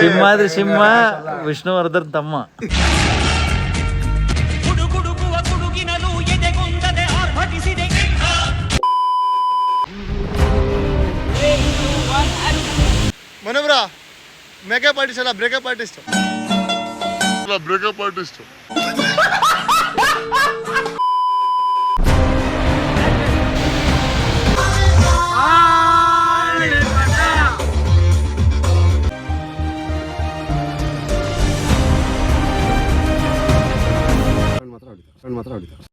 ಸಿಂಹಾದ್ರಿ ಸಿಂಹ ವಿಷ್ಣುವರ್ಧನ್ ತಮ್ಮ. ಮನೋಬ್ರಾ makeup artist ಅಲ್ಲ, breakup artist. ಮಾತ್ರ ಹೊಡಿತಾರೆ.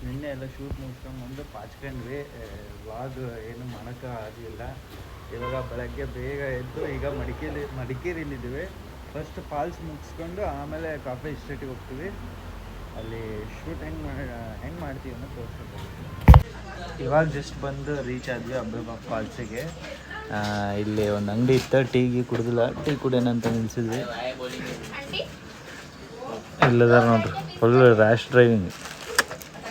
ನಿನ್ನೆ ಎಲ್ಲ ಶೂಟ್ ಮುಗಿಸ್ಕೊಂಡು ಪಾಚ್ಕೊಂಡ್ವಿ. ವ್ಲಾಗ್ ಏನು ಮಾಡೋಕ್ಕೆ ಆಗಲಿಲ್ಲ. ಇವಾಗ ಬೆಳಗ್ಗೆ ಬೇಗ ಎದ್ದು ಈಗ ಮಡಿಕೇರಿಲಿದ್ದೀವಿ. ಫಸ್ಟ್ ಫಾಲ್ಸ್ ಮುಗಿಸ್ಕೊಂಡು ಆಮೇಲೆ ಕಾಫಿ ಎಸ್ಟೇಟಿಗೆ ಹೋಗ್ತೀವಿ. ಅಲ್ಲಿ ಶೂಟ್ ಹೆಂಗೆ ಮಾಡ್ತೀವಿ ಅನ್ನೋ ತೋರಿಸ್ಕೊಳ್ತೀವಿ. ಇವಾಗ ಜಸ್ಟ್ ಬಂದು ರೀಚ್ ಆದ್ವಿ ಅಬ್ಬೆ ಫಾಲ್ಸಿಗೆ. ಇಲ್ಲಿ ಒಂದು ಅಂಗಡಿ ಇತ್ತು, ಟೀಗೆ ಕುಡ್ದಿಲ್ಲ, ಟೀ ಕುಡಿಯೋಣಂತ ನಿಲ್ಸಿದ್ವಿ. ಇಲ್ಲದಾರ ನೋಡ್ರಿ, ಫುಲ್ ರ್ಯಾಶ್ ಡ್ರೈವಿಂಗ್.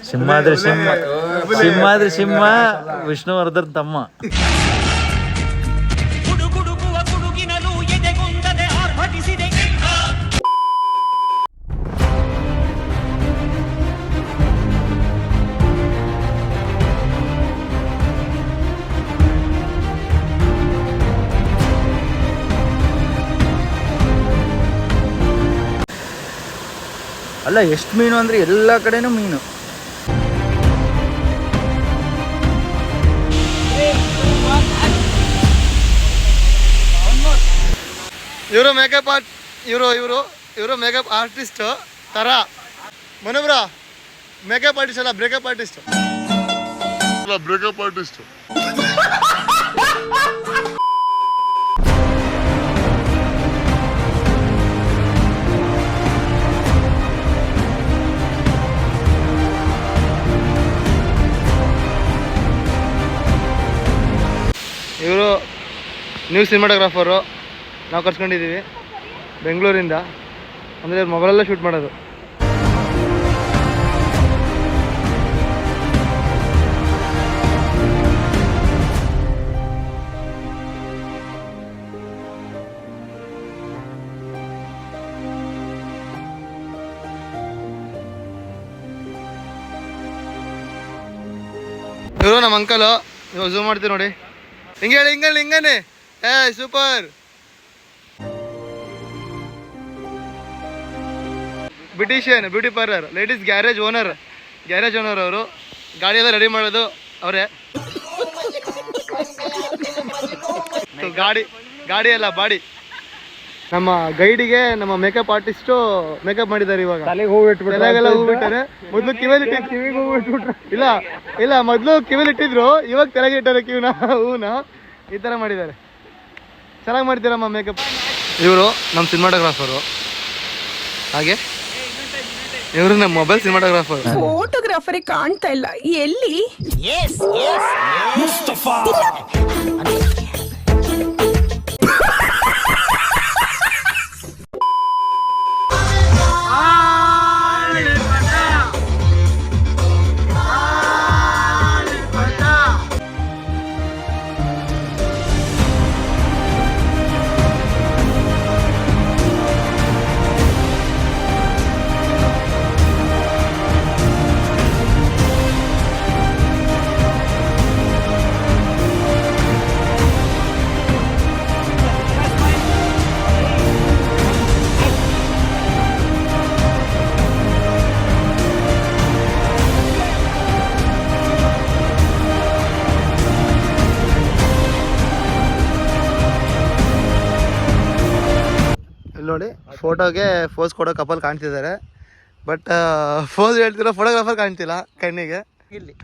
ಸಿಂಹಾದ್ರಿ ಸಿಂಹ ವಿಷ್ಣುವರ್ಧನ್ ತಮ್ಮ. ಅಲ್ಲ, ಎಷ್ಟು ಮೀನು ಅಂದರೆ ಎಲ್ಲ ಕಡೆನೂ ಮೀನು. ಇವರು ಮೇಕಪ್ ಆರ್ಟಿಸ್ಟ್ ತರ. ಮನೋಬ್ರಾ ಮೇಕಪ್ ಆರ್ಟಿಸ್ಟ್ ಅಲ್ಲ, ಬ್ರೇಕಪ್ ಆರ್ಟಿಸ್ಟ್. ಇವರು ನ್ಯೂ ಸಿನಿಮಾಟೋಗ್ರಾಫರು. ನಾವು ಕರ್ಸ್ಕೊಂಡಿದ್ದೀವಿ ಬೆಂಗಳೂರಿಂದ. ಅಂದರೆ ಮೊಬೈಲಲ್ಲೇ ಶೂಟ್ ಮಾಡೋದು. ಇವರು ನಮ್ಮ ಅಂಕಲು. ಇವಾಗ ಝೂಮ್ ಮಾಡ್ತೀವಿ ನೋಡಿ. ಹಿಂಗೇನೆ super. Beautician, beauty parlour, ladies garage owner ಅವರು. ಗಾಡಿ ಎಲ್ಲ ರೆಡಿ ಮಾಡೋದು ಅವರೇ. ಗಾಡಿ ಎಲ್ಲ ಬಾಡಿ. ನಮ್ಮ ಗೈಡಿಗೆ ನಮ್ಮ ಮೇಕಪ್ ಆರ್ಟಿಸ್ಟು ಮೇಕಪ್ ಮಾಡಿದ್ದಾರೆ. ಇವಾಗ ತಲೆಗೆಲ್ಲ ಹೂ ಬಿಟ್ಟಾರೆ. ಮೊದಲು ಇಲ್ಲ ಮೊದಲು ಕಿವಿಲಿಟ್ಟಿದ್ರು, ಇವಾಗ ತಲೆಗೆ ಇಟ್ಟಾರೆ ಹೂನ. ಈ ಥರ ಮಾಡಿದ್ದಾರೆ. ಚೆನ್ನಾಗಿ ಮಾಡ್ತೀರಮ್ಮ ಮೇಕಪ್. ಇವರು ನಮ್ಮ ಸಿನಿಮಾಟೋಗ್ರಾಫರು. ಹಾಗೆ ಇವರು ನಮ್ಮ ಮೊಬೈಲ್ ಸಿನಿಮಾಟೋಗ್ರಾಫರ್. ಫೋಟೋಗ್ರಾಫರೇ ಕಾಣ್ತಾ ಇಲ್ಲ ಎಲ್ಲಿ. ನೋಡಿ, ಫೋಟೋಗೆ ಫೋಸ್ ಕೊಡೋ ಕಪಲ್ ಕಾಣ್ತಿದ್ದಾರೆ. ಬಟ್ ಫೋಸ್ ಹೇಳ್ತಿರೋ ಫೋಟೋಗ್ರಾಫರ್ ಕಾಣ್ತಿಲ್ಲ ಕಣ್ಣಿಗೆ. ಇಲ್ಲಿ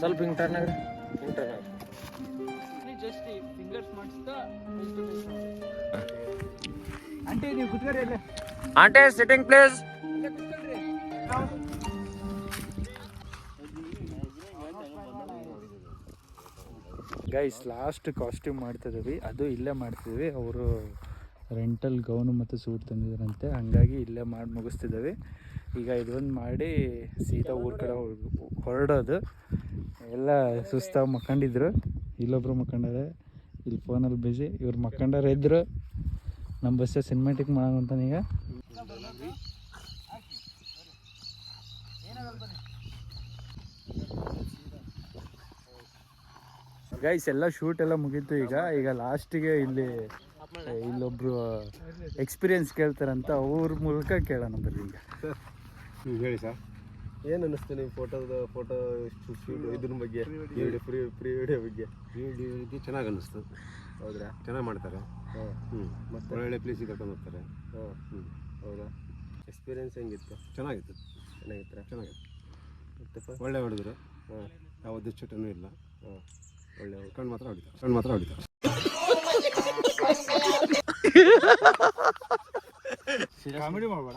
ಸ್ವಲ್ಪ ಹಿಂಗೆ ಟರ್ನ್ ಆಂಟಿ ನೀವು ಕುತ್ಕೋರಿ ಅಲ್ಲೇ. Aunty sitting place. Guys last costume ಮಾಡ್ತಿದ್ದೀವಿ, ಅದು ಇಲ್ಲೇ ಮಾಡ್ತಿದ್ದೀವಿ. ಅವರು ರೆಂಟಲ್ ಗೌನು ಮತ್ತು ಸೂಟ್ ತಂದಿದ್ರಂತೆ, ಹಾಗಾಗಿ ಇಲ್ಲೇ ಮಾಡಿ ಮುಗಿಸ್ತಿದ್ದೀವಿ. ಈಗ ಇದೊಂದು ಮಾಡಿ ಸೀದಾ ಊರ ಕಡೆ ಹೊರಡೋದು. ಎಲ್ಲ ಸುಸ್ತಾಗಿ ಮಕ್ಕೊಂಡಿದ್ರು, ಇಲ್ಲೊಬ್ರು ಮಕ್ಕೊಂಡಾರೆ, ಇಲ್ಲಿ ಫೋನಲ್ಲಿ ಬಿಸಿ. ಇವ್ರು ಮಕ್ಕೊಂಡಾರೆ ಇದ್ರು. ನಮ್ಮ ಬಸ್ಸೇ ಸಿನಿಮ್ಯಾಟಿಕ್ ಮಾಡೋಂತಾನೆ ಈಗ. ಗೈಸ್ ಎಲ್ಲ ಶೂಟ್ ಎಲ್ಲ ಮುಗೀತು. ಈಗ ಲಾಸ್ಟಿಗೆ ಇಲ್ಲೊಬ್ರು ಎಕ್ಸ್ಪೀರಿಯನ್ಸ್ ಕೇಳ್ತಾರಂತ, ಅವ್ರ ಮೂಲಕ ಕೇಳೋಣ ಬರ್ರಿ. ಈಗ ಹೇಳಿ ಸರ್, ಏನು ಅನ್ನಿಸ್ತು ನೀವು ಫೋಟೋ ಶೂಟ್ ಇದ್ರ ಬಗ್ಗೆ, ಪ್ರೀ ವಿಡಿಯೋ ಬಗ್ಗೆ? ಚೆನ್ನಾಗಿ ಅನ್ನಿಸ್ತು. ಹೌದ್ರಾ? ಚೆನ್ನಾಗಿ ಮಾಡ್ತಾರೆ. ಮತ್ತು ಒಳ್ಳೆ ಪ್ಲೇಸಿಗೆ ಕರ್ಕೊಂಡು ಹೋಗ್ತಾರೆ. ಹೌದಾ? ಎಕ್ಸ್ಪೀರಿಯನ್ಸ್ ಹೆಂಗಿತ್ತು? ಚೆನ್ನಾಗಿತ್ತು. ಮತ್ತೆ ಒಳ್ಳೆ ಹೊಡೆದ್ರು. ಯಾವ ದುಶ್ಚಟನೂ ಇಲ್ಲ. ಒಳ್ಳೆ ಕಣ್ಣು ಮಾತ್ರ ಹೊಡಿತಾರೆ. ಕಾಮಿಡಿ ಮಾಡಬೇಡ.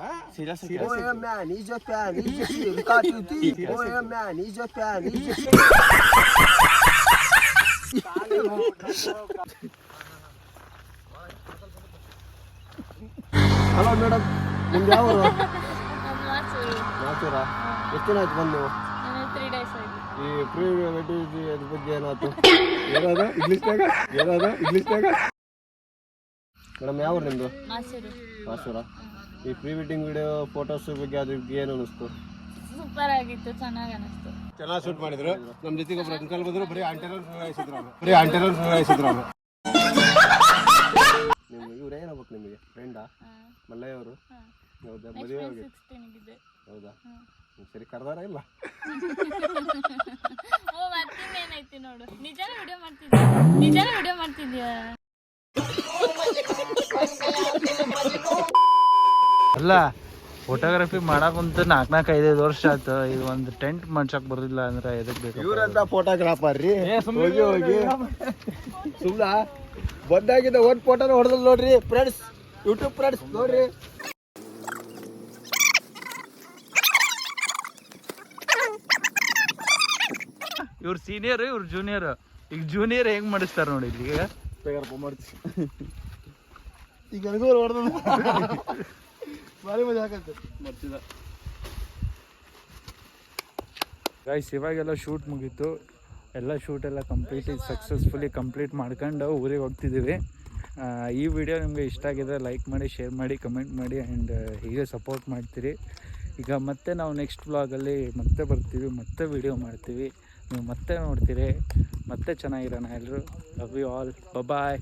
ಹಲೋ ಮೇಡಮ್, ನಿಮ್ದು ಯಾವ ಊರು? ಮಾತೂರಾ? ಎಷ್ಟು ದಿನ ಆಯ್ತು ಬಂದು? ಈ ಪ್ರೀ ವೆಡ್ಡಿಂಗ್ ಅದ್ರ ಬಗ್ಗೆ ಏನಾಯ್ತು? ಏನಾದ ಇಂಗ್ಲೀಷ್ನಾಗ? ಮೇಡಮ್ ಯಾವ ಊರು ನಿಮ್ಮದು? ಮಾಸೂರಾ? ಈ ಪ್ರೀ ವೆಡ್ಡಿಂಗ್ ವಿಡಿಯೋ ಫೋಟೋಸ್ ಬಗ್ಗೆ ಅದ್ರ ಬಗ್ಗೆ ಏನು ಅನ್ನಿಸ್ತು? ಸೂಪರ್ ಆಗಿತ್ತು, ಚೆನ್ನಾಗಿ ಅನಿಸ್ತು. ಚೆನ್ನಾಗಿ ಶೂಟ್ ಮಾಡಿದ್ರು. ನಮ್ಮ ಜೊತೆಗೆ ಒಬ್ಬರು ಅಂಕಲ್ ಬಂದರು, ಬರೀ ಆಂಟೆನರ್ ನಿರ್ವಹಿಸಿದ್ರು ಅವರು. ನಿಮ್ಗೆ ಇವ್ರು ಏನಾಗ್ಬೇಕು ನಿಮಗೆ? ಫ್ರೆಂಡಾ? ಮಲ್ಲಯ್ಯ ಅವರು? ಹೌದಾ? ಮದುವೆ ಹೌದಾ? ಸರಿ, ಕರ್ದಾರ ಇಲ್ಲ? ಓ ಮತ್ತಿನ್ನೇನೈತಿ ನೋಡು, ನಿಜಾನ ವಿಡಿಯೋ ಮಾಡ್ತಿದ್ಯಾ? ಅಲ್ಲ, ಫೋಟೋಗ್ರಫಿ ಮಾಡಕ್ಕಂತ 4-5 ವರ್ಷ ಆಯ್ತು. ಇದು ಒಂದು ಟೆಂಟ್ ಮಾಡ್ಸಕ್ ಬರೋದಿಲ್ಲ ಅಂದ್ರೆ ಎದಕ್ ಬೇಕು? ಇವ್ರಂತ ಫೋಟೋಗ್ರಾಫರ್ ರೀ. ಹೋಗಿ ಸುಮ್ನ ಬಂದಾಗಿದ್ದ ಒಂದು ಫೋಟೋನ ಹೊಡೆದಲ್ ನೋಡ್ರಿ ಫ್ರೆಂಡ್ಸ್, ಯೂಟ್ಯೂಬ್ ಫ್ರೆಂಡ್ಸ್ ನೋಡ್ರಿ. ಇವ್ರ ಸೀನಿಯರ್, ಇವ್ರ ಜೂನಿಯರ್. ಈಗ ಜೂನಿಯರ್ ಹೆಂಗ್ ಮಾಡಿಸ್ತಾರ ನೋಡಿ ಇಲ್ಲಿ. ಈಗ ಅನುಕೂಲ ಹೊಡೆದ ಭಾರಿ ಮಜಾ ಆಗತ್ತೆ. ಗೈಸ್ ಇವಾಗೆಲ್ಲ ಶೂಟ್ ಮುಗೀತು. ಎಲ್ಲ ಶೂಟ್ ಎಲ್ಲ ಸಕ್ಸಸ್ಫುಲಿ ಕಂಪ್ಲೀಟ್ ಮಾಡ್ಕೊಂಡು ಊರಿಗೆ ಹೋಗ್ತಿದ್ದೀವಿ. ಈ ವಿಡಿಯೋ ನಿಮಗೆ ಇಷ್ಟ ಆಗಿದ್ರೆ ಲೈಕ್ ಮಾಡಿ, ಶೇರ್ ಮಾಡಿ, ಕಮೆಂಟ್ ಮಾಡಿ ಆ್ಯಂಡ್ ಹೀಗೆ ಸಪೋರ್ಟ್ ಮಾಡ್ತೀರಿ. ಈಗ ಮತ್ತೆ ನಾವು ನೆಕ್ಸ್ಟ್ ವ್ಲಾಗಲ್ಲಿ ಮತ್ತೆ ಬರ್ತೀವಿ, ಮತ್ತೆ ವಿಡಿಯೋ ಮಾಡ್ತೀವಿ. ನೀವು ಮತ್ತೆ ನೋಡ್ತೀರಿ. ಮತ್ತೆ ಚೆನ್ನಾಗಿರೋಣ ಎಲ್ಲರೂ. Love you all. ಬಾಯ್.